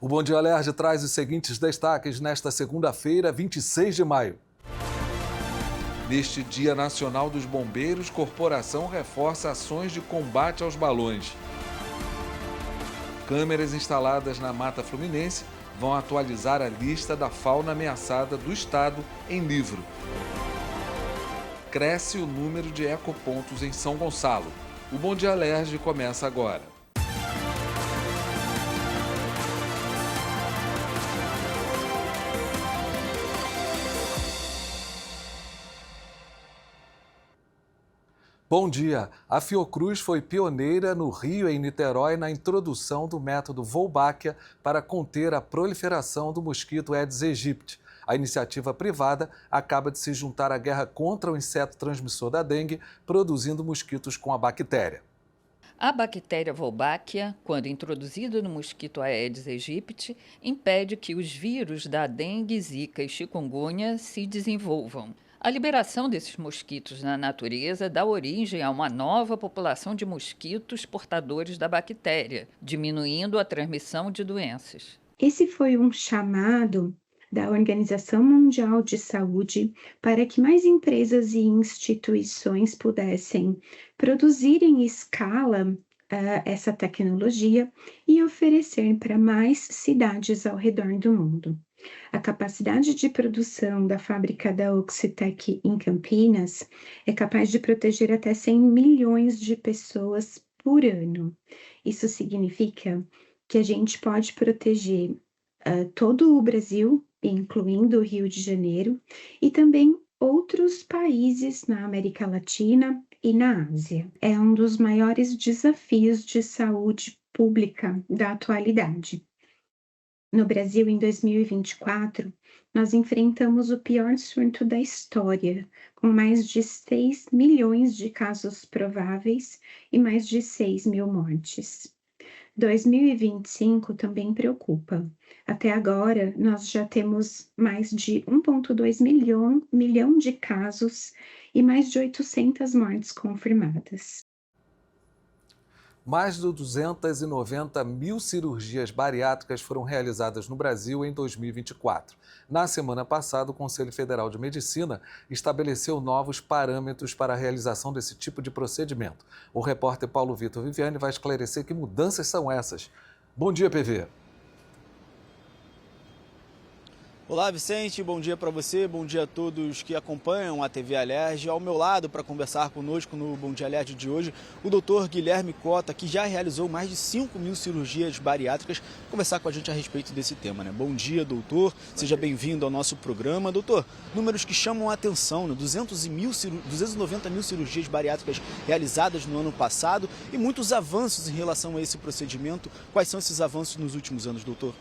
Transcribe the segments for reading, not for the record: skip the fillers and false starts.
O Bom Dia Alerj traz os seguintes destaques nesta segunda-feira, 26 de maio. Neste Dia Nacional dos Bombeiros, corporação reforça ações de combate aos balões. Câmeras instaladas na Mata Fluminense vão atualizar a lista da fauna ameaçada do estado em livro. Cresce o número de ecopontos em São Gonçalo. O Bom Dia Alerj começa agora. Bom dia! A Fiocruz foi pioneira no Rio e em Niterói na introdução do método Wolbachia para conter a proliferação do mosquito Aedes aegypti. A iniciativa privada acaba de se juntar à guerra contra o inseto transmissor da dengue, produzindo mosquitos com a bactéria. A bactéria Wolbachia, quando introduzida no mosquito Aedes aegypti, impede que os vírus da dengue, zika e chikungunya se desenvolvam. A liberação desses mosquitos na natureza dá origem a uma nova população de mosquitos portadores da bactéria, diminuindo a transmissão de doenças. Esse foi um chamado da Organização Mundial de Saúde para que mais empresas e instituições pudessem produzir em escala essa tecnologia e oferecer para mais cidades ao redor do mundo. A capacidade de produção da fábrica da Oxitec em Campinas é capaz de proteger até 100 milhões de pessoas por ano. Isso significa que a gente pode proteger todo o Brasil, incluindo o Rio de Janeiro, e também outros países na América Latina e na Ásia. É um dos maiores desafios de saúde pública da atualidade. No Brasil, em 2024, nós enfrentamos o pior surto da história, com mais de 6 milhões de casos prováveis e mais de 6 mil mortes. 2025 também preocupa. Até agora, nós já temos mais de 1,2 milhão de casos e mais de 800 mortes confirmadas. Mais de 290 mil cirurgias bariátricas foram realizadas no Brasil em 2024. Na semana passada, o Conselho Federal de Medicina estabeleceu novos parâmetros para a realização desse tipo de procedimento. O repórter Paulo Vitor Viviane vai esclarecer que mudanças são essas. Bom dia, PV. Olá, Vicente, bom dia para você, bom dia a todos que acompanham a TV Alerj. Ao meu lado, para conversar conosco no Bom Dia Alerj de hoje, o doutor Guilherme Cota, que já realizou mais de 5 mil cirurgias bariátricas, conversar com a gente a respeito desse tema, né? Bom dia, doutor, seja bem-vindo ao nosso programa. Doutor, números que chamam a atenção, né? 290 mil cirurgias bariátricas realizadas no ano passado e muitos avanços em relação a esse procedimento. Quais são esses avanços nos últimos anos, doutor?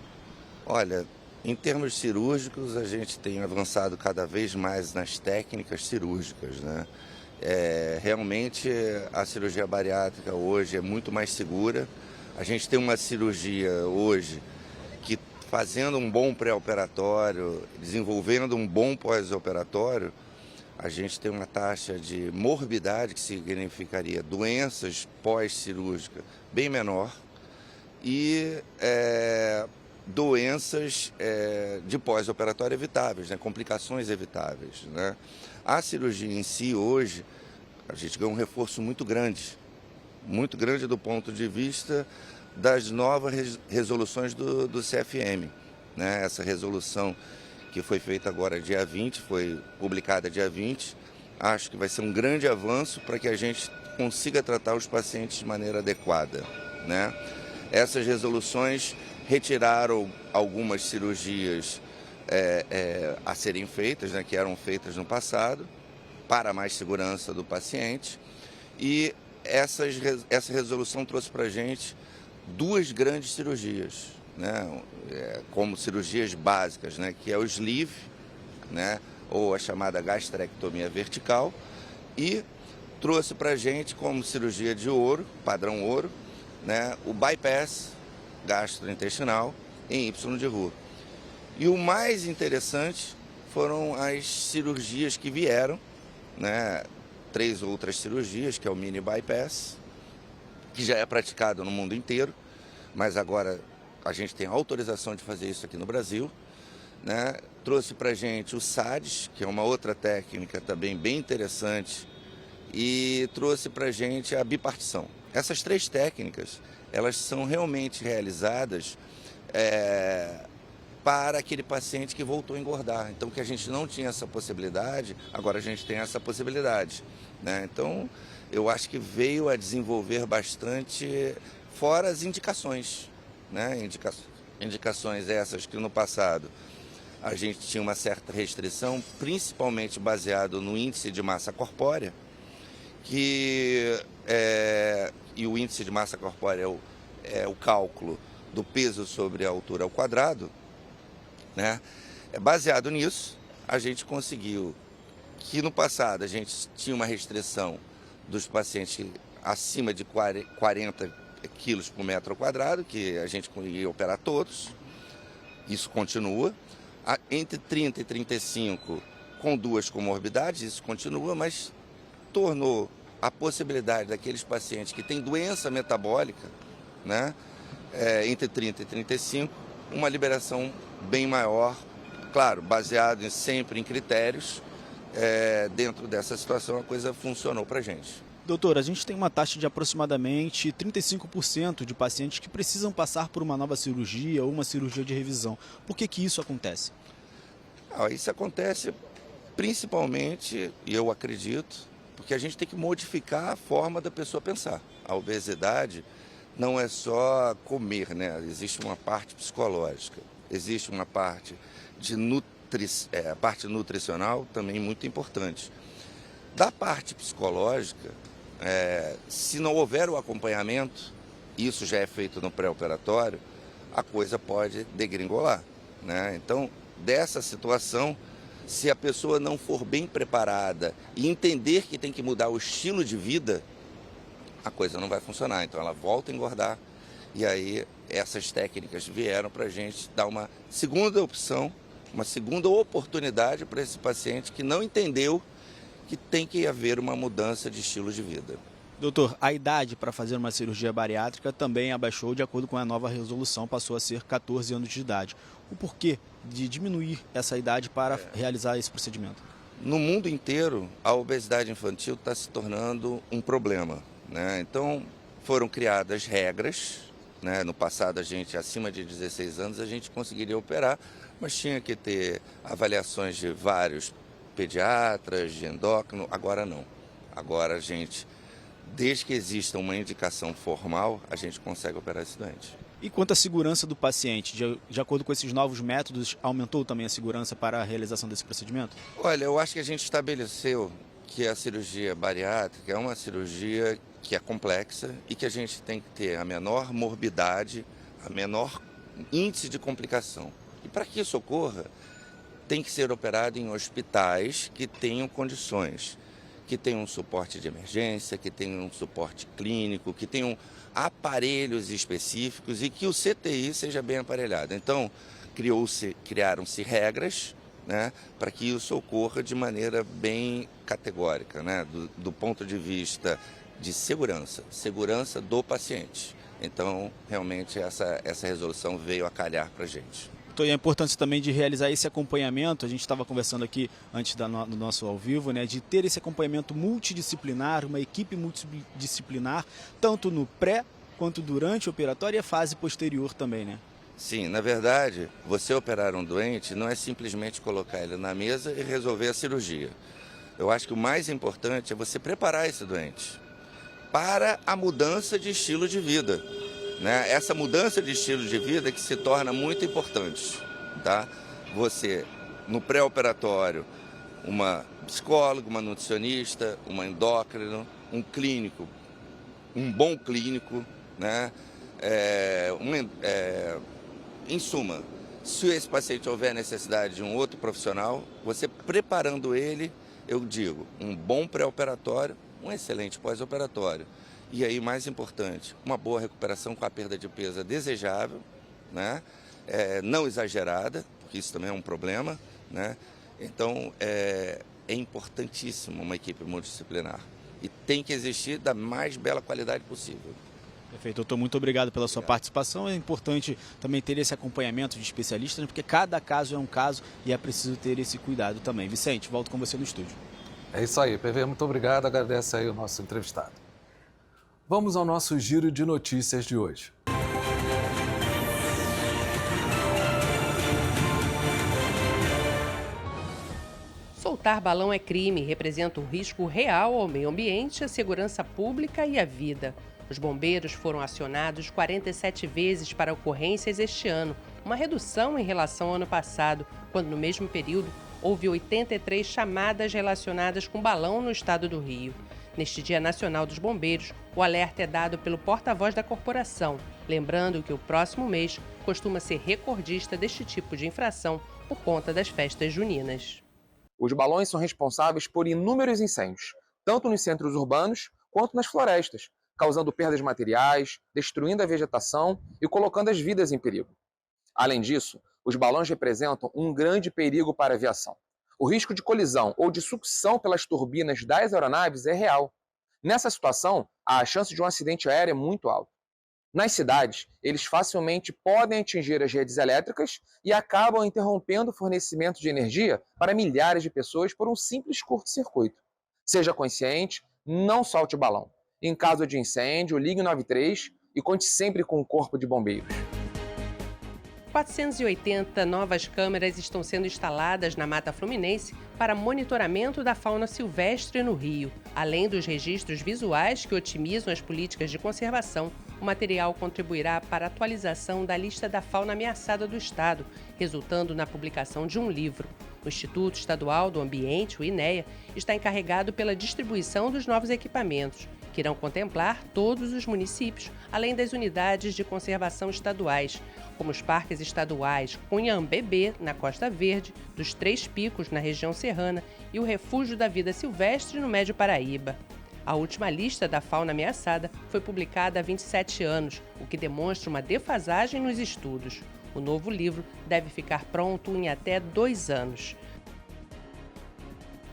Olha, em termos cirúrgicos, a gente tem avançado cada vez mais nas técnicas cirúrgicas, né? Realmente, a cirurgia bariátrica hoje é muito mais segura. A gente tem uma cirurgia hoje que, fazendo um bom pré-operatório, desenvolvendo um bom pós-operatório, a gente tem uma taxa de morbidade, que significaria doenças pós-cirúrgicas, bem menor e doenças de pós-operatório evitáveis, né? Complicações evitáveis, né? A cirurgia em si, hoje, a gente ganhou um reforço muito grande do ponto de vista das novas resoluções do CFM, né? Essa resolução que foi feita agora dia 20, foi publicada dia 20, acho que vai ser um grande avanço para que a gente consiga tratar os pacientes de maneira adequada, né? Essas resoluções retiraram algumas cirurgias a serem feitas, né, que eram feitas no passado, para mais segurança do paciente. E essa resolução trouxe para a gente duas grandes cirurgias, né, como cirurgias básicas, né, que é o sleeve, né, ou a chamada gastrectomia vertical, e trouxe para a gente como cirurgia de ouro, padrão ouro, né, o bypass gastrointestinal em Y de Roux. E o mais interessante foram as cirurgias que vieram, né? 3 outras cirurgias, que é o mini bypass, que já é praticado no mundo inteiro, mas agora a gente tem autorização de fazer isso aqui no Brasil, né? Trouxe para a gente o SADS, que é uma outra técnica também bem interessante, e trouxe para a gente a bipartição. Essas 3 técnicas, elas são realmente realizadas para aquele paciente que voltou a engordar. Então, que a gente não tinha essa possibilidade, agora a gente tem essa possibilidade, né? Então, eu acho que veio a desenvolver bastante, fora as indicações, né? Indicações essas que no passado a gente tinha uma certa restrição, principalmente baseado no índice de massa corpórea, e o índice de massa corpórea é o cálculo do peso sobre a altura ao quadrado, né? Baseado nisso, a gente conseguiu que no passado a gente tinha uma restrição dos pacientes acima de 40 quilos por metro ao quadrado, que a gente conseguia operar todos. Isso continua. Entre 30 e 35 com 2 comorbidades, isso continua, mas tornou a possibilidade daqueles pacientes que têm doença metabólica, né, entre 30 e 35, uma liberação bem maior, claro, baseado sempre em critérios. Dentro dessa situação a coisa funcionou para a gente. Doutor, a gente tem uma taxa de aproximadamente 35% de pacientes que precisam passar por uma nova cirurgia ou uma cirurgia de revisão. Por que isso acontece? Isso acontece principalmente, e eu acredito, porque a gente tem que modificar a forma da pessoa pensar. A obesidade não é só comer, né? Existe uma parte psicológica, existe uma parte de a parte nutricional também muito importante. Da parte psicológica, se não houver o acompanhamento, isso já é feito no pré-operatório, a coisa pode degringolar, né? Então, dessa situação, se a pessoa não for bem preparada e entender que tem que mudar o estilo de vida, a coisa não vai funcionar. Então, ela volta a engordar e aí essas técnicas vieram para a gente dar uma segunda opção, uma segunda oportunidade para esse paciente que não entendeu que tem que haver uma mudança de estilo de vida. Doutor, a idade para fazer uma cirurgia bariátrica também abaixou de acordo com a nova resolução, passou a ser 14 anos de idade. O porquê de diminuir essa idade para realizar esse procedimento? No mundo inteiro, a obesidade infantil está se tornando um problema, né? Então, foram criadas regras, né? No passado, a gente, acima de 16 anos, a gente conseguiria operar, mas tinha que ter avaliações de vários pediatras, de endócrino. Agora não. Agora a gente, desde que exista uma indicação formal, a gente consegue operar esse doente. E quanto à segurança do paciente, de acordo com esses novos métodos, aumentou também a segurança para a realização desse procedimento? Olha, eu acho que a gente estabeleceu que a cirurgia bariátrica é uma cirurgia que é complexa e que a gente tem que ter a menor morbidade, a menor índice de complicação. E para que isso ocorra, tem que ser operado em hospitais que tenham condições, que tenham um suporte de emergência, que tenham um suporte clínico, que tenham aparelhos específicos e que o CTI seja bem aparelhado. Então, criaram-se regras, né, para que isso ocorra de maneira bem categórica, né, do ponto de vista de segurança do paciente. Então, realmente, essa resolução veio a calhar para a gente. E a importância também de realizar esse acompanhamento, a gente estava conversando aqui antes do nosso ao vivo, né, de ter esse acompanhamento multidisciplinar, uma equipe multidisciplinar, tanto no pré quanto durante o operatório e a fase posterior também, né? Sim, na verdade, você operar um doente não é simplesmente colocar ele na mesa e resolver a cirurgia. Eu acho que o mais importante é você preparar esse doente para a mudança de estilo de vida, né? Essa mudança de estilo de vida que se torna muito importante, tá? Você, no pré-operatório, uma psicóloga, uma nutricionista, uma endócrino, um clínico, um bom clínico, né? Em suma, se esse paciente houver necessidade de um outro profissional, você preparando ele, eu digo, um bom pré-operatório, um excelente pós-operatório. E aí, mais importante, uma boa recuperação com a perda de peso desejável, né? Não exagerada, porque isso também é um problema, né? Então, é importantíssimo uma equipe multidisciplinar. E tem que existir da mais bela qualidade possível. Perfeito, doutor, muito obrigado pela sua participação. É importante também ter esse acompanhamento de especialistas, né, porque cada caso é um caso e é preciso ter esse cuidado também. Vicente, volto com você no estúdio. É isso aí, PV, muito obrigado, agradece aí o nosso entrevistado. Vamos ao nosso giro de notícias de hoje. Soltar balão é crime, representa um risco real ao meio ambiente, à segurança pública e à vida. Os bombeiros foram acionados 47 vezes para ocorrências este ano, uma redução em relação ao ano passado, quando no mesmo período houve 83 chamadas relacionadas com balão no estado do Rio. Neste Dia Nacional dos Bombeiros, o alerta é dado pelo porta-voz da corporação, lembrando que o próximo mês costuma ser recordista deste tipo de infração por conta das festas juninas. Os balões são responsáveis por inúmeros incêndios, tanto nos centros urbanos quanto nas florestas, causando perdas materiais, destruindo a vegetação e colocando as vidas em perigo. Além disso, os balões representam um grande perigo para a aviação. O risco de colisão ou de sucção pelas turbinas das aeronaves é real. Nessa situação, a chance de um acidente aéreo é muito alta. Nas cidades, eles facilmente podem atingir as redes elétricas e acabam interrompendo o fornecimento de energia para milhares de pessoas por um simples curto-circuito. Seja consciente, não solte o balão. Em caso de incêndio, ligue o 93 e conte sempre com o Corpo de Bombeiros. 480 novas câmeras estão sendo instaladas na Mata Fluminense para monitoramento da fauna silvestre no Rio. Além dos registros visuais que otimizam as políticas de conservação, o material contribuirá para a atualização da lista da fauna ameaçada do Estado, resultando na publicação de um livro. O Instituto Estadual do Ambiente, o INEA, está encarregado pela distribuição dos novos equipamentos, que irão contemplar todos os municípios, além das unidades de conservação estaduais, como os parques estaduais Cunhã-Bebê, na Costa Verde, dos Três Picos, na região serrana, e o Refúgio da Vida Silvestre, no Médio Paraíba. A última lista da fauna ameaçada foi publicada há 27 anos, o que demonstra uma defasagem nos estudos. O novo livro deve ficar pronto em até 2 anos.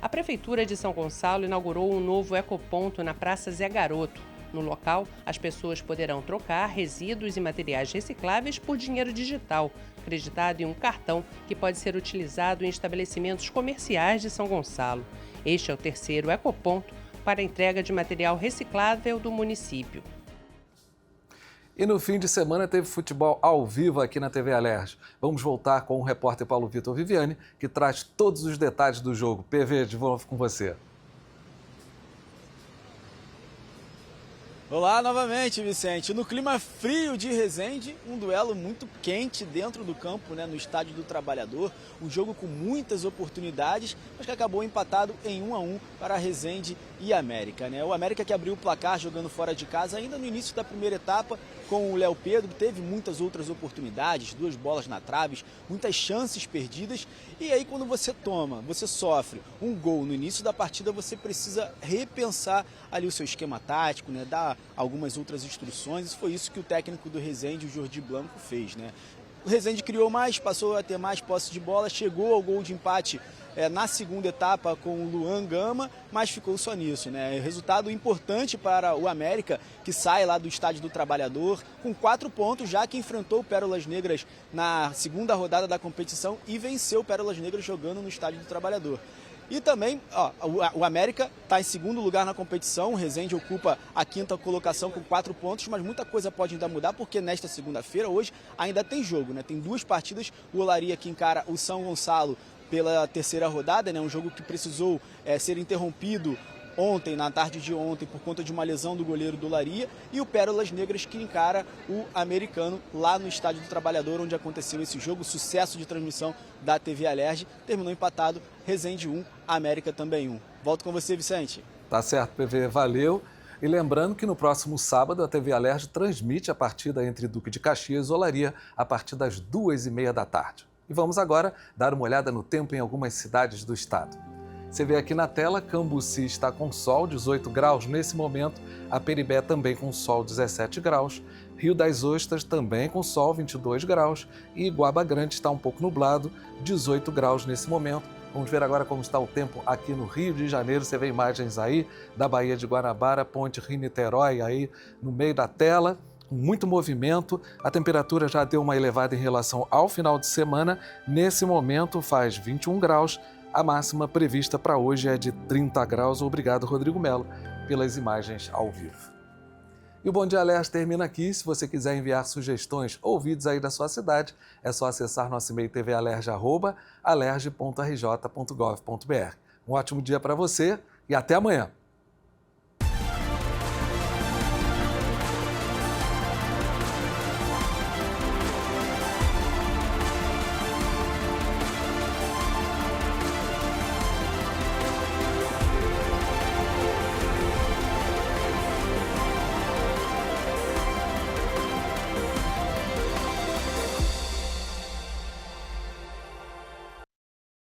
A Prefeitura de São Gonçalo inaugurou um novo ecoponto na Praça Zé Garoto. No local, as pessoas poderão trocar resíduos e materiais recicláveis por dinheiro digital, acreditado em um cartão que pode ser utilizado em estabelecimentos comerciais de São Gonçalo. Este é o terceiro ecoponto para a entrega de material reciclável do município. E no fim de semana teve futebol ao vivo aqui na TV Alerj. Vamos voltar com o repórter Paulo Vitor Viviani, que traz todos os detalhes do jogo. PV, de volta com você. Olá novamente, Vicente. No clima frio de Resende, um duelo muito quente dentro do campo, no Estádio do Trabalhador. Um jogo com muitas oportunidades, mas que acabou empatado em 1-1 para Resende e América. O América que abriu o placar jogando fora de casa ainda no início da primeira etapa com o Léo Pedro. Teve muitas outras oportunidades, 2 bolas na trave, muitas chances perdidas. E aí quando você sofre um gol no início da partida, você precisa repensar ali o seu esquema tático, dar algumas outras instruções. E foi isso que o técnico do Resende, o Jordi Blanco, fez. O Resende criou mais, passou a ter mais posse de bola, chegou ao gol de empate na segunda etapa com o Luan Gama, mas ficou só nisso. Resultado importante para o América, que sai lá do Estádio do Trabalhador com 4 pontos, já que enfrentou o Pérolas Negras na segunda rodada da competição e venceu o Pérolas Negras jogando no Estádio do Trabalhador. E também, o América está em segundo lugar na competição, o Resende ocupa a 5ª colocação com 4 pontos, mas muita coisa pode ainda mudar, porque nesta segunda-feira, hoje, ainda tem jogo, Tem 2 partidas, o Olaria que encara o São Gonçalo pela 3ª rodada, um jogo que precisou ser interrompido ontem, na tarde de ontem, por conta de uma lesão do goleiro do Olaria, e o Pérolas Negras que encara o Americano lá no Estádio do Trabalhador, onde aconteceu esse jogo, sucesso de transmissão da TV Alerj, terminou empatado, Resende 1, América também 1. Volto com você, Vicente. Tá certo, PV, valeu. E lembrando que no próximo sábado a TV Alerj transmite a partida entre Duque de Caxias e Olaria a partir das 2h30 da tarde. E vamos agora dar uma olhada no tempo em algumas cidades do estado. Você vê aqui na tela, Cambuci está com sol, 18 graus nesse momento, a Peribé também com sol, 17 graus, Rio das Ostras também com sol, 22 graus, e Iguaba Grande está um pouco nublado, 18 graus nesse momento. Vamos ver agora como está o tempo aqui no Rio de Janeiro. Você vê imagens aí da Baía de Guanabara, Ponte Rio-Niterói aí no meio da tela, com muito movimento. A temperatura já deu uma elevada em relação ao final de semana. Nesse momento faz 21 graus. A máxima prevista para hoje é de 30 graus. Obrigado, Rodrigo Melo, pelas imagens ao vivo. E o Bom Dia Alerj termina aqui. Se você quiser enviar sugestões ou vídeos aí da sua cidade, é só acessar nosso e-mail tvalerj@alerj.rj.gov.br. Um ótimo dia para você e até amanhã.